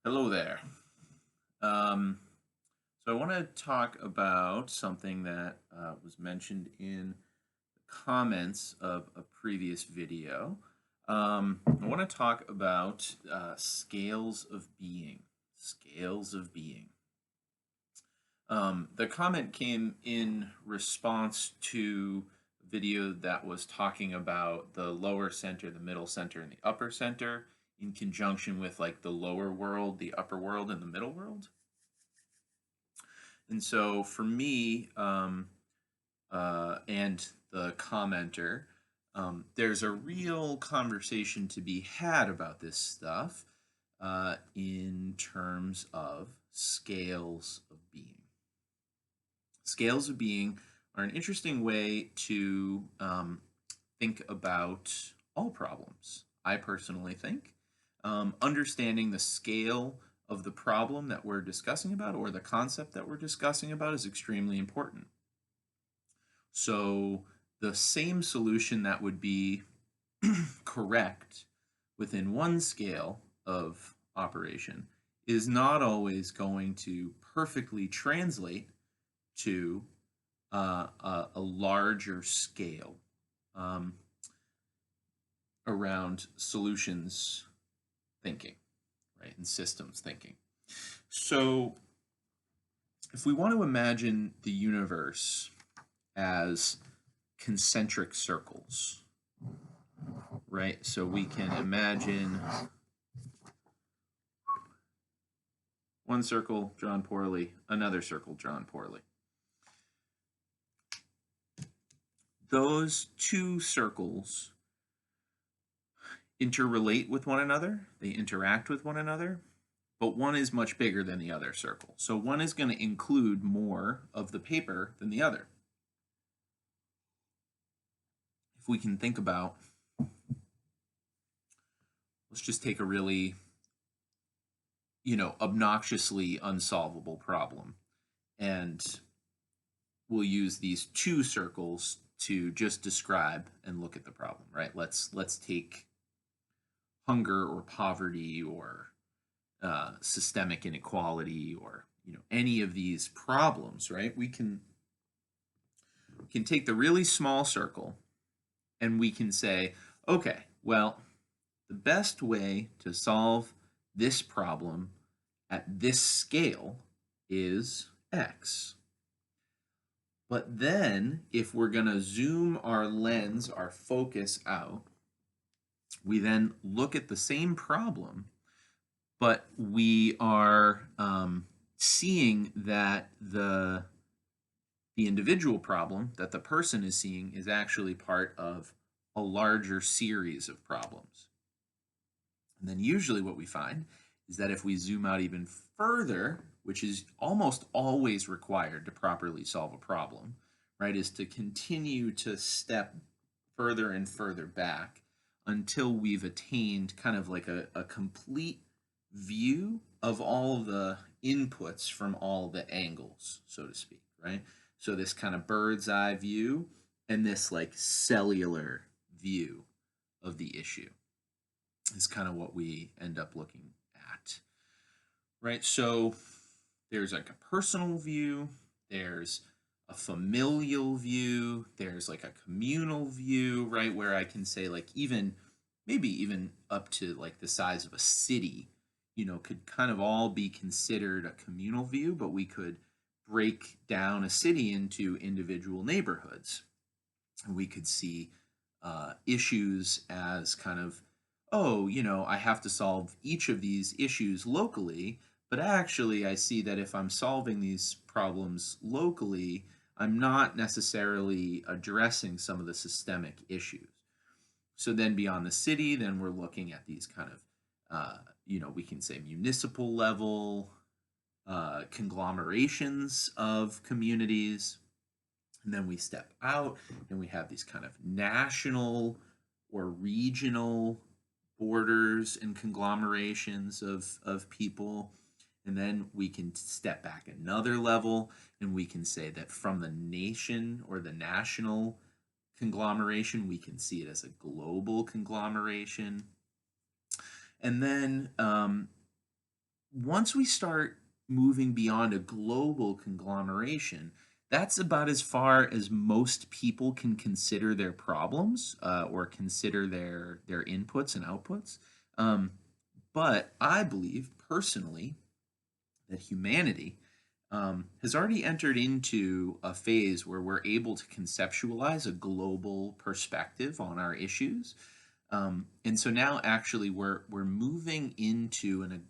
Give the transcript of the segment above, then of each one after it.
Hello there. Um, so I want to talk about something that was mentioned in the comments of a previous video. I want to talk about scales of being. Scales of being. The comment came in response to a video that was talking about the lower center, the middle center, and the upper center in conjunction with like the lower world, the upper world, and the middle world. And so for me and the commenter, there's a real conversation to be had about this stuff in terms of scales of being. Scales of being are an interesting way to think about all problems, I personally think. Understanding the scale of the problem that we're discussing about or the concept that we're discussing about is extremely important. So the same solution that would be correct within one scale of operation is not always going to perfectly translate to a larger scale um, around solutions thinking, right, and systems thinking. So if we want to imagine the universe as concentric circles, right? So we can imagine one circle drawn poorly, another circle drawn poorly. Those two circles interrelate with one another, they interact with one another, but one is much bigger than the other circle. So one is going to include more of the paper than the other. If we can think about, let's just take a really, obnoxiously unsolvable problem. And we'll use these two circles to just describe and look at the problem, right? Let's take hunger or poverty or systemic inequality or any of these problems, right? We can take the really small circle and we can say, okay, well, the best way to solve this problem at this scale is X. But then, if we're going to zoom our lens, our focus out, we then look at the same problem, but we are seeing that the individual problem that the person is seeing is actually part of a larger series of problems. And then usually what we find is that if we zoom out even further, which is almost always required to properly solve a problem, right, is to continue to step further and further back until we've attained kind of like a complete view of all the inputs from all the angles, so to speak, right? So this kind of bird's eye view and this like cellular view of the issue is kind of what we end up looking at, right? So there's like a personal view, there's a familial view, there's like a communal view, right? Where I can say like maybe even up to like the size of a city, could kind of all be considered a communal view, but we could break down a city into individual neighborhoods. And we could see issues as kind of, oh, I have to solve each of these issues locally, but actually I see that if I'm solving these problems locally, I'm not necessarily addressing some of the systemic issues. So then beyond the city, then we're looking at these kind of, we can say municipal level conglomerations of communities. And then we step out and we have these kind of national or regional borders and conglomerations of people. And then we can step back another level and we can say that from the nation or the national conglomeration, we can see it as a global conglomeration. And then once we start moving beyond a global conglomeration, that's about as far as most people can consider their problems or consider their inputs and outputs. Um, but I believe personally that humanity has already entered into a phase where we're able to conceptualize a global perspective on our issues. And so now actually we're moving into an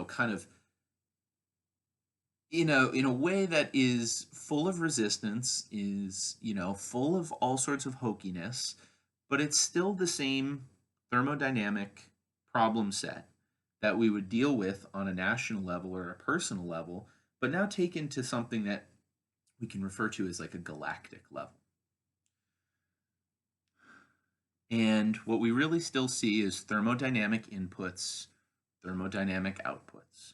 kind of in a way that is full of resistance, is full of all sorts of hokiness, but it's still the same thermodynamic problem set that we would deal with on a national level or a personal level, but now taken to something that we can refer to as like a galactic level. And what we really still see is thermodynamic inputs, thermodynamic outputs.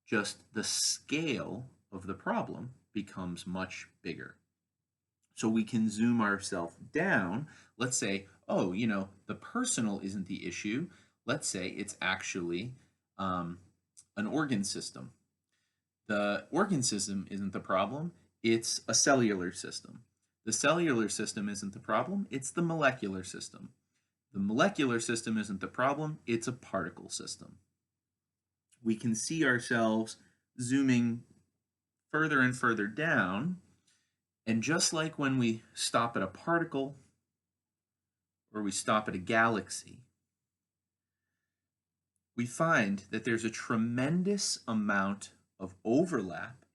Just the scale of the problem becomes much bigger. So we can zoom ourselves down. Let's say, oh, the personal isn't the issue. Let's say it's actually an organ system. The organ system isn't the problem, it's a cellular system. The cellular system isn't the problem, it's the molecular system. The molecular system isn't the problem, it's a particle system. We can see ourselves zooming further and further down. And just like when we stop at a particle or we stop at a galaxy, we find that there's a tremendous amount of overlap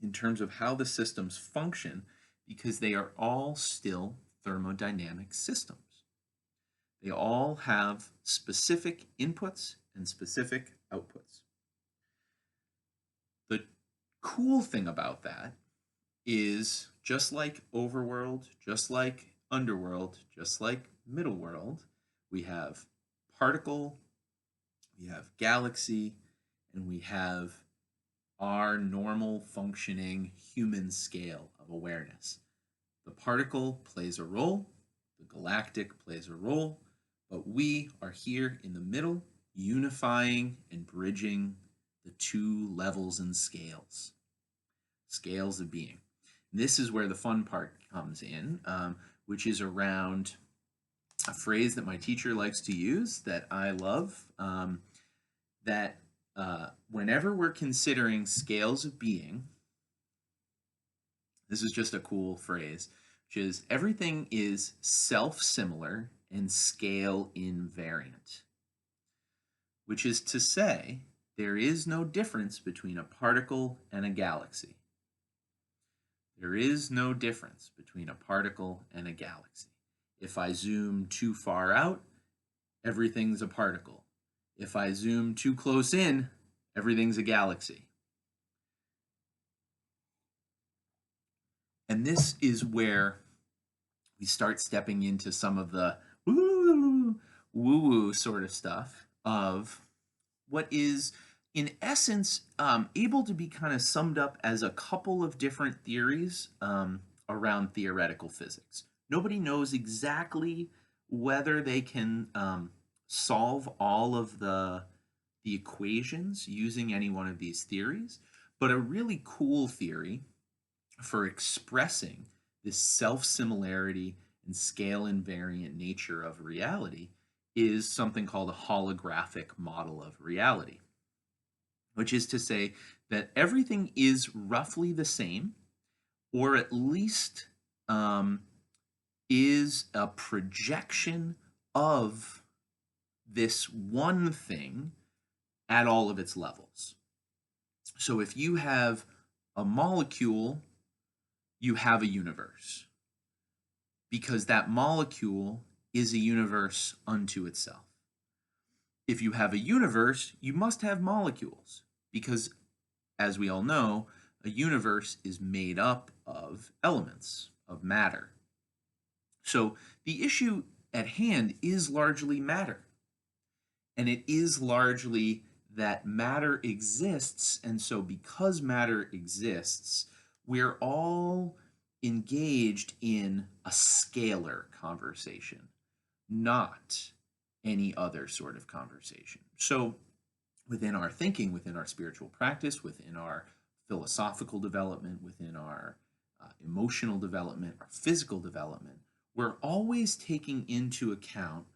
in terms of how the systems function because they are all still thermodynamic systems. They all have specific inputs and specific outputs. The cool thing about that is just like overworld, just like underworld, just like middle world, we have particle, we have galaxy, and we have our normal functioning human scale of awareness. The particle plays a role, the galactic plays a role, but we are here in the middle, unifying and bridging the two levels and scales of being. This is where the fun part comes in, which is around a phrase that my teacher likes to use that I love. That whenever we're considering scales of being, this is just a cool phrase, which is everything is self-similar and scale invariant, which is to say there is no difference between a particle and a galaxy. There is no difference between a particle and a galaxy. If I zoom too far out, everything's a particle. If I zoom too close in, everything's a galaxy. And this is where we start stepping into some of the woo-woo sort of stuff of what is, in essence, able to be kind of summed up as a couple of different theories around theoretical physics. Nobody knows exactly whether they can solve all of the equations using any one of these theories, but a really cool theory for expressing this self-similarity and scale invariant nature of reality is something called a holographic model of reality, which is to say that everything is roughly the same, or at least is a projection of this one thing at all of its levels. So if you have a molecule, you have a universe, because that molecule is a universe unto itself. If you have a universe, you must have molecules, because, as we all know, a universe is made up of elements, of matter. So the issue at hand is largely matter. And it is largely that matter exists, and so because matter exists, we're all engaged in a scalar conversation, not any other sort of conversation. So within our thinking, within our spiritual practice, within our philosophical development, within our emotional development, our physical development, we're always taking into account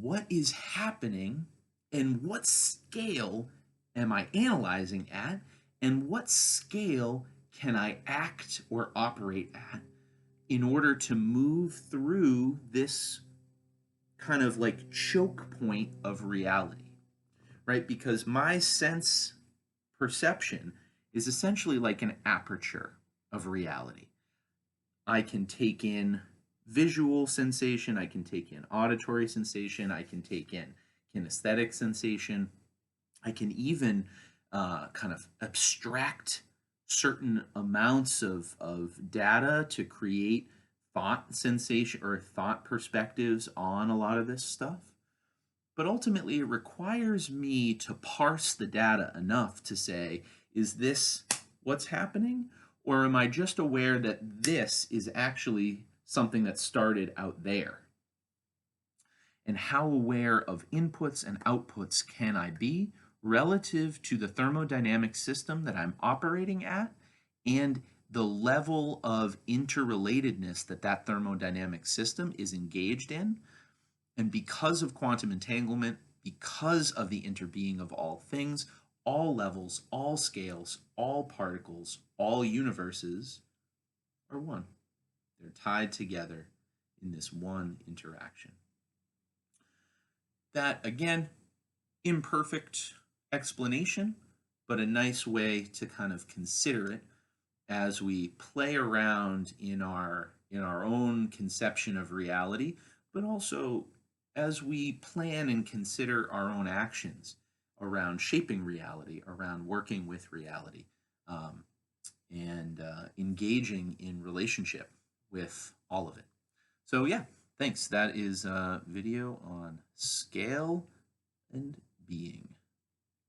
what is happening and what scale am I analyzing at, and what scale can I act or operate at in order to move through this kind of like choke point of reality, right? Because my sense perception is essentially like an aperture of reality. I can take in visual sensation, I can take in auditory sensation, I can take in kinesthetic sensation, I can even kind of abstract certain amounts of data to create thought sensation or thought perspectives on a lot of this stuff. But ultimately, it requires me to parse the data enough to say, is this what's happening? Or am I just aware that this is actually something that started out there? And how aware of inputs and outputs can I be relative to the thermodynamic system that I'm operating at and the level of interrelatedness that that thermodynamic system is engaged in? And because of quantum entanglement, because of the interbeing of all things, all levels, all scales, all particles, all universes are one. They're tied together in this one interaction. That, again, imperfect explanation, but a nice way to kind of consider it as we play around in our own conception of reality, but also as we plan and consider our own actions around shaping reality, around working with reality, and engaging in relationship with all of it. So yeah, thanks. That is a video on scale and being.